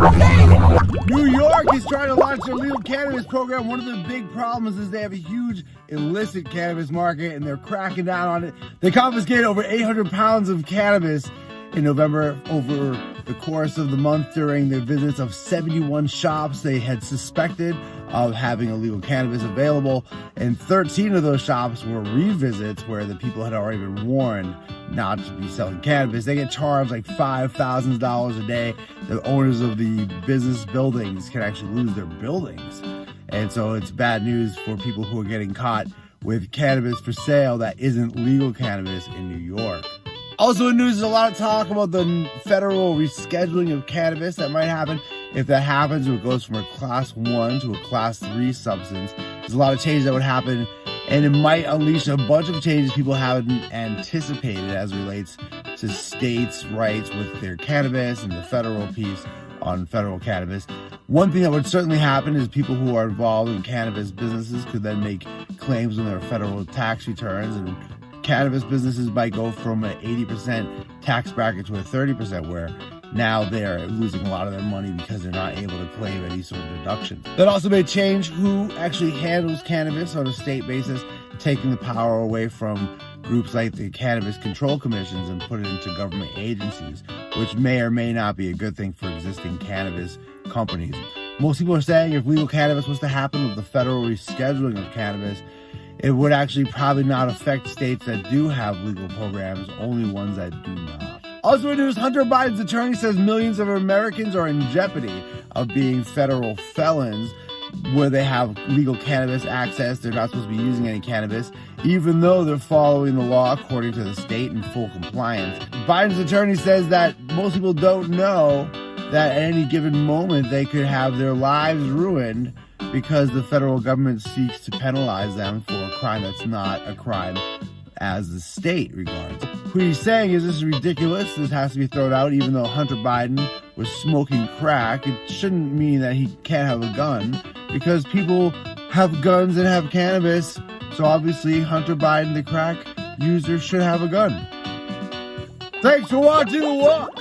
New York is trying to launch their legal cannabis program. One of the big problems is they have a huge illicit cannabis market and they're cracking down on it. They confiscated over 800 pounds of cannabis in November. Over the course of the month during their visits of 71 shops they had suspected of having illegal cannabis available, and 13 of those shops were revisits where the people had already been warned not to be selling cannabis. They get charged like $5,000 a day. The owners of the business buildings can actually lose their buildings, and so it's bad news for people who are getting caught with cannabis for sale that isn't legal cannabis in New York. Also in news, there's a lot of talk about the federal rescheduling of cannabis that might happen. If that happens, it goes from a class 1 to a class 3 substance. There's a lot of changes that would happen, and it might unleash a bunch of changes people haven't anticipated as it relates to states' rights with their cannabis and the federal piece on federal cannabis. One thing that would certainly happen is people who are involved in cannabis businesses could then make claims on their federal tax returns, and cannabis businesses might go from an 80% tax bracket to a 30%, where now they're losing a lot of their money because they're not able to claim any sort of deduction. That also may change who actually handles cannabis on a state basis, taking the power away from groups like the Cannabis Control Commissions and put it into government agencies, which may or may not be a good thing for existing cannabis companies. Most people are saying if legal cannabis was to happen with the federal rescheduling of cannabis, it would actually probably not affect states that do have legal programs, only ones that do not. Also in news, Hunter Biden's attorney says millions of Americans are in jeopardy of being federal felons where they have legal cannabis access. They're not supposed to be using any cannabis, even though they're following the law according to the state in full compliance. Biden's attorney says that most people don't know that at any given moment they could have their lives ruined because the federal government seeks to penalize them for a crime that's not a crime as the state regards. What he's saying is this is ridiculous, this has to be thrown out. Even though Hunter Biden was smoking crack, it shouldn't mean that he can't have a gun, because people have guns and have cannabis, so obviously Hunter Biden, the crack user, should have a gun. Thanks for watching the Walk.